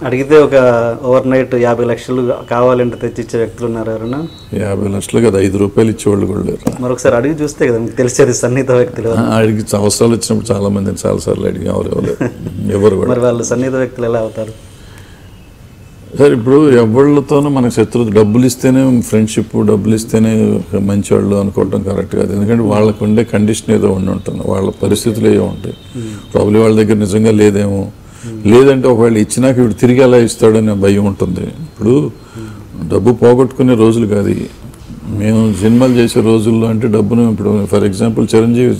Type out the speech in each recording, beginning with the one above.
అడిగితే ఒక over night 50 లక్షలు కావాలంటే తెచ్చిచ్చే వ్యక్తులు ఉన్నారు ఎవరన్నా? 50 లక్షలు కదా, 5 రూపాయలు ఇచ్చేవాళ్ళు కూడా లేరు. మరొకసారి అడిగి చూస్తే కదా మీకు తెలిసేది సన్నిహిత వ్యక్తులు. అడిగి అవసరాలు వచ్చినప్పుడు చాలా మందిని చాలాసార్లు అడిగి ఎవరు కూడా. మరి వాళ్ళు సన్నిహిత వ్యక్తులు ఎలా అవుతారు? సార్ ఇప్పుడు ఎవరితోనూ మనకు శత్రువు, డబ్బులు ఇస్తేనే ఫ్రెండ్షిప్, డబ్బులు ఇస్తేనే మంచివాళ్ళు అనుకోవటం కరెక్ట్ కాదు. ఎందుకంటే వాళ్ళకు ఉండే కండిషన్ ఏదో ఉండి ఉంటుంది, వాళ్ళ పరిస్థితులు ఏవో ఉంటాయి. ప్రాబ్లం వాళ్ళ దగ్గర నిజంగా లేదేమో, లేదంటే ఒకవేళ ఇచ్చినాక ఇప్పుడు తిరిగి ఎలా ఇస్తాడనే భయం ఉంటుంది. ఇప్పుడు డబ్బు పోగొట్టుకునే రోజులు కాదు మేము సినిమాలు చేసే రోజుల్లో. అంటే డబ్బును ఇప్పుడు ఫర్ ఎగ్జాంపుల్ చిరంజీవి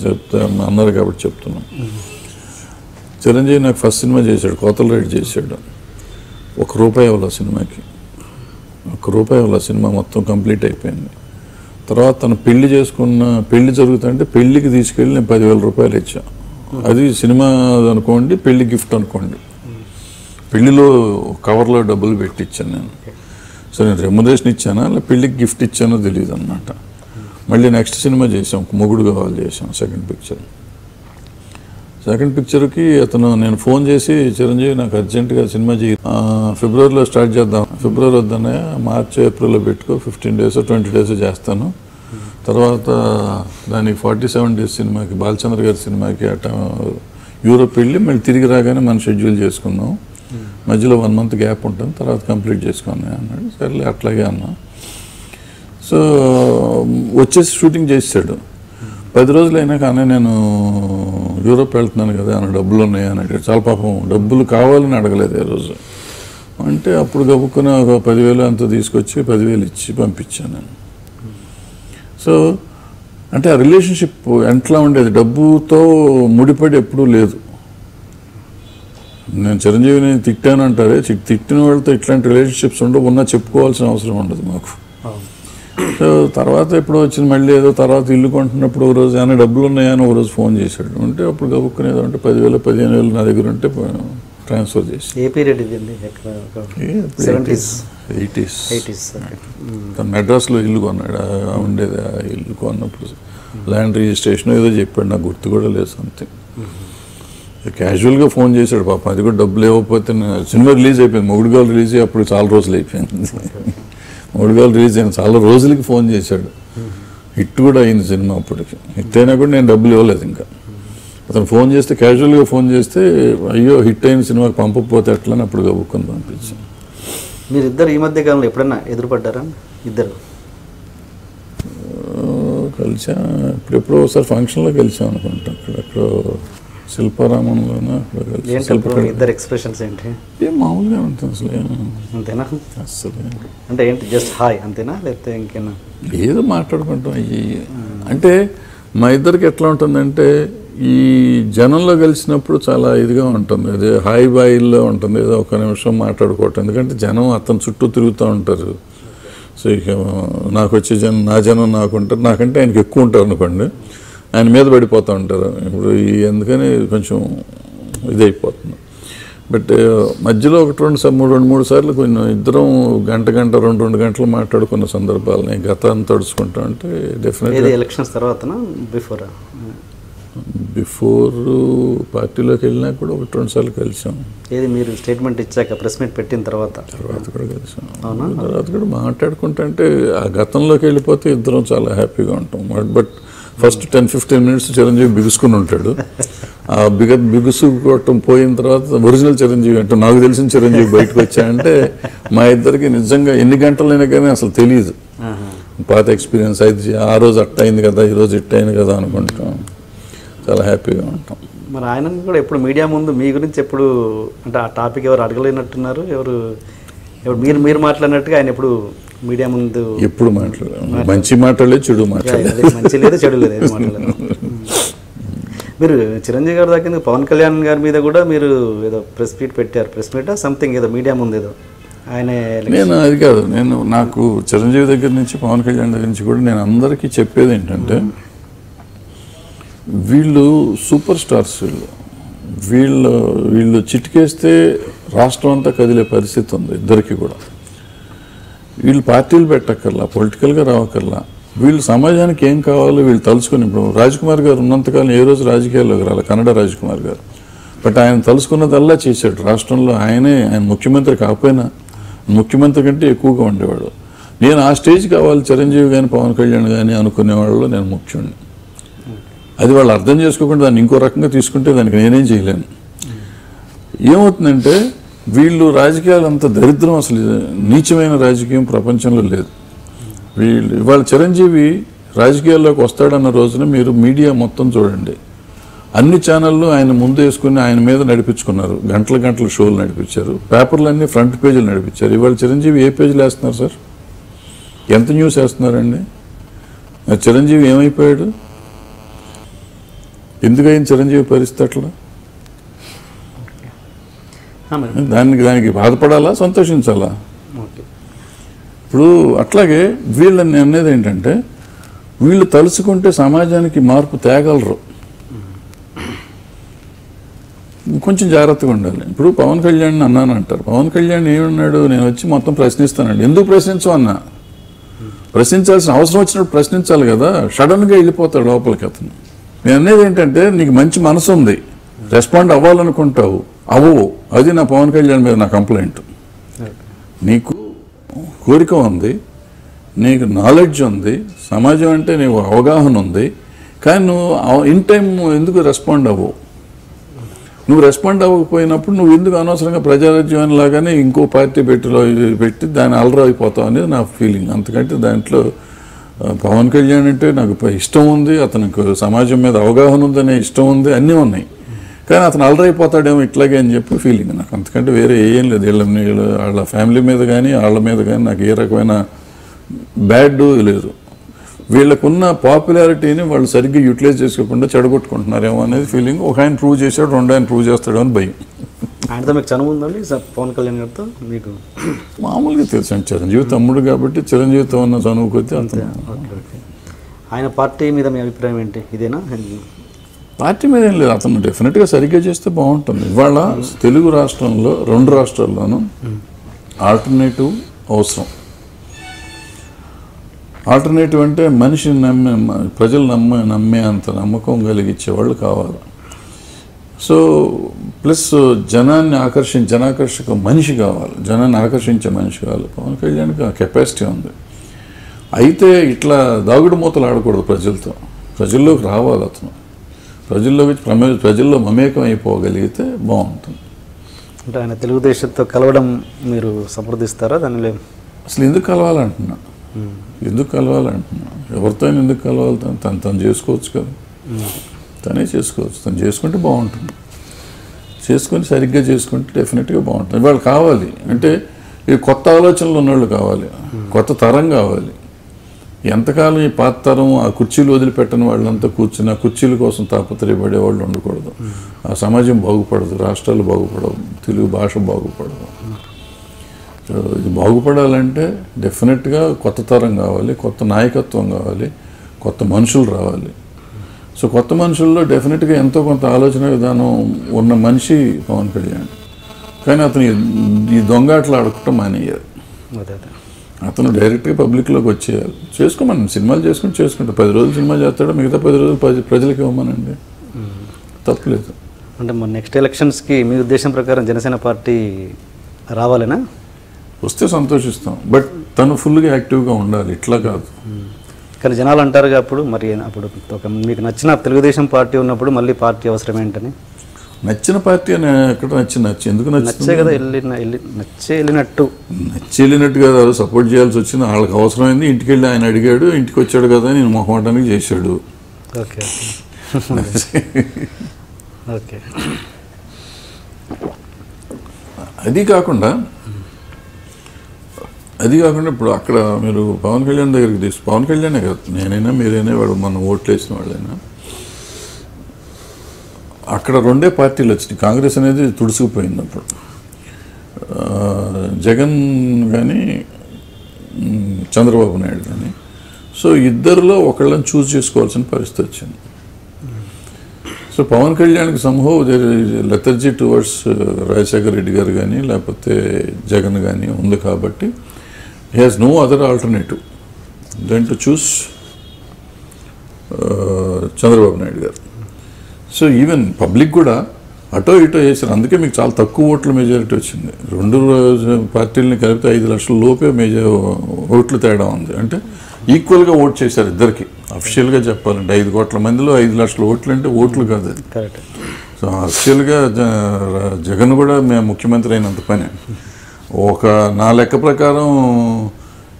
అన్నారు కాబట్టి చెప్తున్నాం. చిరంజీవి నాకు ఫస్ట్ సినిమా చేశాడు, కోతల రైడ్ చేశాడు. ₹1 ఇవ్వాలి సినిమాకి, ₹1 ఇవ్వాలి. సినిమా మొత్తం కంప్లీట్ అయిపోయింది. తర్వాత తను పెళ్లి చేసుకున్న, పెళ్లి జరుగుతుంటే పెళ్లికి తీసుకెళ్ళి నేను ₹10,000 ఇచ్చాను. అది సినిమా అనుకోండి, పెళ్లి గిఫ్ట్ అనుకోండి. పెళ్లిలో కవర్లో డబ్బులు పెట్టి ఇచ్చాను నేను. సో నేను రెమ్యునరేషన్ ఇచ్చానా లేదా పెళ్లికి గిఫ్ట్ ఇచ్చానో తెలియదు అన్నమాట. మళ్ళీ నెక్స్ట్ సినిమా చేసాం, మొగుడు కావాలి చేసాం, సెకండ్ పిక్చర్కి అతను నేను ఫోన్ చేసి, చిరంజీవి నాకు అర్జెంటుగా సినిమా చేయి, ఫిబ్రవరిలో స్టార్ట్ చేద్దాం. ఫిబ్రవరి వద్దనే మార్చి ఏప్రిల్లో పెట్టుకో, 15 days 20 days చేస్తాను. తర్వాత దానికి 47 days సినిమాకి, బాలచంద్ర గారి సినిమాకి అట్లా యూరోప్ వెళ్ళి మళ్ళీ తిరిగి రాగానే మనం షెడ్యూల్ చేసుకుందాం, మధ్యలో 1 month గ్యాప్ ఉంటుంది, తర్వాత కంప్లీట్ చేసుకున్నా అన్నాడు. సరేలే అట్లాగే అన్నా. సో వచ్చేసి షూటింగ్ చేసాడు. 10 రోజులు అయినాక అన్న నేను యూరోప్ వెళ్తున్నాను కదా, అన్న డబ్బులు ఉన్నాయా అని అడిగాడు. చాలా పాపం డబ్బులు కావాలని అడగలేదు ఏ రోజు. అంటే అప్పుడు గబుక్కున ఒక 10,000 అంత తీసుకొచ్చి 10,000 ఇచ్చి పంపించాను నేను. సో అంటే ఆ రిలేషన్షిప్ ఎట్లా ఉండేది, డబ్బుతో ముడిపడి ఎప్పుడూ లేదు. నేను చిరంజీవిని తిట్టాను అంటారే, తిట్టిన వాళ్ళతో ఇట్లాంటి రిలేషన్షిప్స్ ఉండవు, ఉన్నా చెప్పుకోవాల్సిన అవసరం ఉండదు మాకు. సో తర్వాత ఎప్పుడో వచ్చింది మళ్ళీ ఏదో, తర్వాత ఇల్లు కొంటున్నప్పుడు ఒక రోజు ఏమైనా డబ్బులు ఉన్నాయని ఒక రోజు ఫోన్ చేశాడు. అంటే అప్పుడు గబుక్కునేదో అంటే 10,000 15,000 నా దగ్గర ఉంటే ట్రాన్స్ఫర్ చేసి. ఏ పీరియడ్ ఇది అండి? 80s. తను మెడ్రాస్లో ఇల్లు కొన్నాడు. ఉండేది ఆ ఇల్లు కొన్నప్పుడు ల్యాండ్ రిజిస్ట్రేషన్ ఏదో చెప్పాడు, నాకు గుర్తు కూడా లేదు. సంథింగ్ క్యాజువల్గా ఫోన్ చేశాడు పాపం. అది కూడా డబ్బులు ఇవ్వకపోతే, సినిమా రిలీజ్ అయిపోయింది, మొగుడుగాలు రిలీజ్ అయ్యి అప్పుడు చాలా రోజులు అయిపోయింది. మొగుడుగాలు రిలీజ్ అయిన చాలా రోజులకి ఫోన్ చేశాడు. హిట్ కూడా అయింది సినిమా అప్పటికి. హిట్ అయినా కూడా నేను డబ్బులు ఇవ్వలేదు ఇంకా. అతను ఫోన్ చేస్తే, క్యాజువల్గా ఫోన్ చేస్తే, అయ్యో హిట్ అయిన సినిమాకి పంపకపోతే ఎట్లా అని అప్పుడు గబుక్కొని పంపించాను. మీరిద్దరు ఈ మధ్య కాలంలో ఎప్పుడైనా ఎదురుపడ్డారా? ఇద్దరు కలిసా, ఇప్పుడెప్పుడో ఒకసారి ఫంక్షన్లో కలిసాం అనుకుంటా. అక్కడెక్కడో శిల్పారామంలోనే అక్కడ కలిసి. ఇద్దరు ఎక్స్ప్రెషన్స్ ఏంటి? ఏం మామూలుగా ఉంటుంది అసలు. అంతేనా? అసలు అంటే ఏంటి, జస్ట్ హాయ్ అంతేనా లేకపోతే ఇంకేనా? ఏదో మాట్లాడుకుంటాం. అంటే మా ఇద్దరికి ఎట్లా ఉంటుందంటే, ఈ జనంలో కలిసినప్పుడు చాలా ఇదిగా ఉంటుంది, అదే హాయ్ బాయిల్లో ఉంటుంది, ఏదో ఒక నిమిషం మాట్లాడుకోవటం. ఎందుకంటే జనం అతని చుట్టూ తిరుగుతూ ఉంటారు. సో ఇక నాకు వచ్చే జనం, నా జనం నాకు ఉంటారు, నాకంటే ఆయనకి ఎక్కువ ఉంటారు అనుకోండి, ఆయన మీద పడిపోతూ ఉంటారు. ఇప్పుడు ఎందుకని కొంచెం ఇదైపోతుంది. బట్ మధ్యలో 2-3 సార్లు కొంచెం ఇద్దరం గంట 2 గంటలు మాట్లాడుకున్న సందర్భాలని గతాన్ని తడుచుకుంటా అంటే డెఫినెట్గా. ఎలక్షన్స్ తర్వాతనా బిఫోర్ పార్టీలోకి వెళ్ళినా కూడా 1-2 సార్లు కలిసాం. ఏది మీరు స్టేట్మెంట్ ఇచ్చాక ప్రెస్ మీట్ పెట్టిన తర్వాత కూడా కలిసాం. తర్వాత కూడా మాట్లాడుకుంటా అంటే ఆ గతంలోకి వెళ్ళిపోతే ఇద్దరం చాలా హ్యాపీగా ఉంటాం. బట్ ఫస్ట్ 10-15 minutes చిరంజీవి బిగుసుకుని ఉంటాడు. ఆ బిగుసుకోవటం పోయిన తర్వాత ఒరిజినల్ చిరంజీవి అంటే నాకు తెలిసిన చిరంజీవి బయటకు వచ్చాయంటే మా ఇద్దరికి నిజంగా ఎన్ని గంటలైనా కానీ అసలు తెలియదు. పాత ఎక్స్పీరియన్స్ అయితే ఆ రోజు అట్ట అయింది కదా, ఈరోజు ఇట్ట అయింది కదా అనుకుంటాం. చాలా హ్యాపీగా ఉంటాం. మరి ఆయన కూడా ఎప్పుడు మీడియా ముందు మీ గురించి ఎప్పుడు అంటే ఆ టాపిక్ ఎవరు అడగలేనట్టున్నారు, ఎవరు మీరు మాట్లాడినట్టుగా ఆయన ఎప్పుడు మీడియా ముందు ఎప్పుడు మాట్లాడలేదు. మంచి మాట్లాడలేదు, చెడు మాట్లాడలేదు, మంచి లేదు చెడు లేదు, ఏది మాట్లాడలేదు. మీరు చిరంజీవి గారు దాకా పవన్ కళ్యాణ్ గారి మీద కూడా మీరు ఏదో ప్రెస్ మీట్ పెట్టారు, ప్రెస్ మీటా సంథింగ్ ఏదో మీడియా ముందు ఏదో ఆయన. నేను అది కాదు, నాకు చిరంజీవి దగ్గర నుంచి పవన్ కళ్యాణ్ దగ్గర నుంచి కూడా నేను అందరికీ చెప్పేది ఏంటంటే, వీళ్ళు సూపర్ స్టార్స్, వీళ్ళు చిటికేస్తే రాష్ట్రం అంతా కదిలే పరిస్థితి ఉంది ఇద్దరికి కూడా. వీళ్ళు పార్టీలు పెట్టక్కర్లా, పొలిటికల్గా రావక్కర్లా, వీళ్ళు సమాజానికి ఏం కావాలో వీళ్ళు తలుచుకుని, ఇప్పుడు రాజ్కుమార్ గారు ఉన్నంతకాలం ఏ రోజు రాజకీయాల్లోకి రాలి, కన్నడ రాజ్కుమార్ గారు, బట్ ఆయన తలుచుకున్నదల్లా చేశాడు రాష్ట్రంలో. ఆయన ముఖ్యమంత్రి కాకపోయినా ముఖ్యమంత్రి కంటే ఎక్కువగా ఉండేవాడు. నేను ఆ స్టేజ్ కావాలి చిరంజీవి కానీ పవన్ కళ్యాణ్ కానీ అనుకునే వాళ్ళలో నేను ముఖ్యుడిని. అది వాళ్ళు అర్థం చేసుకోకుండా దాన్ని ఇంకో రకంగా తీసుకుంటే దానికి నేనేం చేయలేను. ఏమవుతుందంటే వీళ్ళు రాజకీయాలు అంత దరిద్రం, అసలు నీచమైన రాజకీయం ప్రపంచంలో లేదు. వీళ్ళు ఇవాళ చిరంజీవి రాజకీయాల్లోకి వస్తాడన్న రోజున మీరు మీడియా మొత్తం చూడండి, అన్ని ఛానళ్ళు ఆయన ముందు వేసుకుని ఆయన మీద నడిపించుకున్నారు, గంటల గంటల షోలు నడిపించారు, పేపర్లన్నీ ఫ్రంట్ పేజీలు నడిపించారు. ఇవాళ చిరంజీవి ఏ పేజీలు వేస్తున్నారు సార్? ఎంత న్యూస్ వేస్తున్నారండి? చిరంజీవి ఏమైపోయాడు? ఎందుకైంది చిరంజీవి పరిస్థితి అట్లా? దానికి బాధపడాలా, సంతోషించాలా? ఇప్పుడు అట్లాగే వీళ్ళని అనేది ఏంటంటే వీళ్ళు తలుచుకుంటే సమాజానికి మార్పు తేగలరు, కొంచెం జాగ్రత్తగా ఉండాలి. ఇప్పుడు పవన్ కళ్యాణ్ అన్నాను అంటారు, పవన్ కళ్యాణ్ ఏమన్నాడు, నేను వచ్చి మొత్తం ప్రశ్నిస్తానండి. ఎందుకు ప్రశ్నించు అన్నా? ప్రశ్నించాల్సిన అవసరం వచ్చినప్పుడు ప్రశ్నించాలి కదా. సడన్గా వెళ్ళిపోతాడు లోపలికి అతను. నేను అనేది ఏంటంటే నీకు మంచి మనసు ఉంది, రెస్పాండ్ అవ్వాలనుకుంటావు, అవ్వవు. అది నా పవన్ కళ్యాణ్ మీద నా కంప్లైంట్. నీకు కోరిక ఉంది, నీకు నాలెడ్జ్ ఉంది, సమాజం అంటే నీకు అవగాహన ఉంది, కానీ నువ్వు ఇన్ టైం ఎందుకు రెస్పాండ్ అవ్వవు? నువ్వు రెస్పాండ్ అవ్వకపోయినప్పుడు నువ్వు ఎందుకు అనవసరంగా ప్రజారాజ్యం లాగానే ఇంకో పార్టీ పెట్టి దాన్ని అలరైపోతావు అనేది నా ఫీలింగ్. అంతకంటే దాంట్లో పవన్ కళ్యాణ్ అంటే నాకు ఇష్టం ఉంది, అతనికి సమాజం మీద అవగాహన ఉందనే ఇష్టం ఉంది, అన్నీ ఉన్నాయి, కానీ అతను అలరైపోతాడేమో ఇట్లాగే అని చెప్పి ఫీలింగ్ నాకు. అంతకంటే వేరే ఏం లేదు. వాళ్ళ ఫ్యామిలీ మీద కానీ వాళ్ళ మీద కానీ నాకు ఏ రకమైన బ్యాడ్ లేదు. వీళ్ళకున్న పాపులారిటీని వాళ్ళు సరిగ్గా యూటిలైజ్ చేసుకోకుండా చెడగొట్టుకుంటున్నారేమో అనేది ఫీలింగ్. ఒక ఆయన ప్రూవ్ చేశాడు, రెండు ఆయన ప్రూవ్ చేస్తాడు అని భయం. ఆయనతో మీకు చనువు ఉందండి పవన్ కళ్యాణ్ గారితో? మీకు మామూలుగా తెలుసు, చిరంజీవి తమ్ముడు కాబట్టి చిరంజీవితో ఉన్న చనువు కొద్దీ అంత. ఆయన పార్టీ మీద మీ అభిప్రాయం ఏంటి? ఇదేనా? పార్టీ మీద ఏం లేదు, అతను డెఫినెట్గా సరిగ్గా చేస్తే బాగుంటుంది. ఇవాళ తెలుగు రాష్ట్రంలో 2 రాష్ట్రాల్లోనూ ఆల్టర్నేటివ్ అవసరం. ఆల్టర్నేటివ్ అంటే మనిషిని ప్రజలు నమ్మే అంత నమ్మకం కలిగించే వాళ్ళు కావాలి. సో ప్లస్ జనాకర్షక మనిషి కావాలి, జనాన్ని ఆకర్షించే మనిషి కావాలి. పవన్ కళ్యాణ్కి ఆ కెపాసిటీ ఉంది. అయితే ఇట్లా దాగుడు మూతలు ఆడకూడదు ప్రజలతో, ప్రజల్లోకి రావాలి అతను. ప్రజల్లో మమేకం అయిపోగలిగితే బాగుంటుంది. అంటే ఆయన తెలుగుదేశంతో కలవడం మీరు సంప్రదిస్తారా? దానిలో అసలు ఎందుకు కలవాలంటున్నా, ఎవరితో ఎందుకు కలవాలి? తను చేసుకోవచ్చు కదా, తనే చేసుకోవచ్చు. తను చేసుకుంటే బాగుంటుంది, చేసుకొని సరిగ్గా చేసుకుంటే డెఫినెట్గా బాగుంటుంది. వాళ్ళు కావాలి అంటే ఈ కొత్త ఆలోచనలు ఉన్నవాళ్ళు కావాలి, కొత్త తరం కావాలి. ఎంతకాలం ఈ పాత తరం ఆ కుర్చీలు వదిలిపెట్టని వాళ్ళంతా కూర్చుని ఆ కుర్చీల కోసం తాపత్రయపడే వాళ్ళు ఉండకూడదు. ఆ సమాజం బాగుపడదు, రాష్ట్రాలు బాగుపడవు, తెలుగు భాష బాగుపడదు. ఇది బాగుపడాలంటే డెఫినెట్గా కొత్త తరం కావాలి, కొత్త నాయకత్వం కావాలి, కొత్త మనుషులు రావాలి. సో కొత్త మనుషుల్లో డెఫినెట్గా ఎంతో కొంత ఆలోచన విధానం ఉన్న మనిషి పవన్ కళ్యాణ్. కానీ అతను ఈ దొంగాట్లు ఆడుకుంటాం మానేయాలి. అతను డైరెక్ట్గా పబ్లిక్లోకి వచ్చేయాలి. చేసుకోమని సినిమాలు చేసుకుంటే 10 రోజులు సినిమా చేస్తాడు, మిగతా 10 రోజులు ప్రజలకు ఇవ్వమనండి, తప్పులేదు. అంటే మన నెక్స్ట్ ఎలక్షన్స్కి మీ ఉద్దేశం ప్రకారం జనసేన పార్టీ రావాలేనా? వస్తే సంతోషిస్తాం, బట్ తను ఫుల్గా యాక్టివ్గా ఉండాలి, ఇట్లా కాదు. కానీ జనాలు అంటారుగా అప్పుడు మీకు నచ్చిన తెలుగుదేశం పార్టీ ఉన్నప్పుడు మళ్ళీ పార్టీ అవసరం ఏంటని. నచ్చిన పార్టీ అని ఎక్కడ నచ్చి ఎందుకు నచ్చే కదా వెళ్ళినట్టు కదా సపోర్ట్ చేయాల్సి వచ్చింది. వాళ్ళకి అవసరమైంది, ఇంటికి వెళ్ళి ఆయన అడిగాడు, ఇంటికి వచ్చాడు కదా నేను మొహమాటానికి చేశాడు. Okay okay. అది కాకుండా ఇప్పుడు అక్కడ మీరు పవన్ కళ్యాణ్ దగ్గరికి పవన్ కళ్యాణే కదా, నేనైనా మీరైనా వాడు మనం ఓట్లు వేసిన వాళ్ళైనా, అక్కడ 2 పార్టీలు వచ్చినాయి. కాంగ్రెస్ అనేది తుడుచుకుపోయింది అప్పుడు. జగన్ కానీ చంద్రబాబు నాయుడు కానీ. సో ఇద్దరిలో ఒకళ్ళని చూస్ చేసుకోవాల్సిన పరిస్థితి వచ్చింది. సో పవన్ కళ్యాణ్కి somehow lethargy towards Rajasekhara Reddy గారు కానీ లేకపోతే జగన్ కానీ ఉంది కాబట్టి he has no other alternative than to choose Chandrababu Naidu గారు. సో ఈవెన్ పబ్లిక్ కూడా అటో ఇటో వేసారు. అందుకే మీకు చాలా తక్కువ ఓట్ల మెజారిటీ వచ్చింది. 2 పార్టీలని కలిపితే 5 లక్షల లోపే ఓట్లు తేడా ఉంది. అంటే ఈక్వల్గా ఓట్ చేశారు ఇద్దరికి. అఫిషియల్గా చెప్పాలంటే 5 కోట్ల మందిలో 5 లక్షల ఓట్లు అంటే ఓట్లు కాదు అది. సో అఫిషియల్గా జగన్ కూడా మేము ముఖ్యమంత్రి అయినంత పని. నా లెక్క ప్రకారం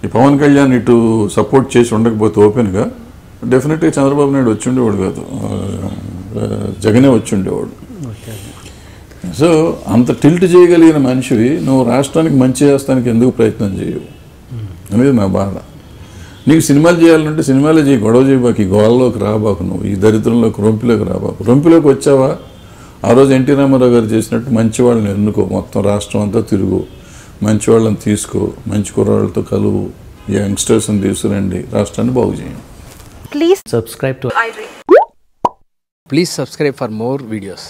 ఈ పవన్ కళ్యాణ్ ఇటు సపోర్ట్ చేసి ఉండకపోతే ఓపెన్గా డెఫినెట్గా చంద్రబాబు నాయుడు వచ్చి ఉండేవాడు కాదు, జగనే వచ్చి ఉండేవాడు. సో అంత టిల్ట్ చేయగలిగిన మనిషివి నువ్వు రాష్ట్రానికి మంచి చేస్తానికి ఎందుకు ప్రయత్నం చేయవు అనేది నా బాధ. నీకు సినిమాలు చేయాలంటే సినిమాలే చేయి, గొడవ చేయబాకు, ఈ గోళ్ళలోకి రాబాకు, నువ్వు ఈ దరిద్రంలోకి రొంపిలోకి రాబాకు. రొంపిలోకి వచ్చావా ఆ రోజు ఎన్టీ రామారావు గారు చేసినట్టు మంచి వాళ్ళని ఎన్నుకో, మొత్తం రాష్ట్రం అంతా తిరుగు, మంచి వాళ్ళని తీసుకో, మంచి కుర్రాళ్ళతో కలువు, యంగ్స్టర్స్ని తీసుకురండి, రాష్ట్రాన్ని బాగు చేయండి. Please subscribe to iDream. Please subscribe for more videos.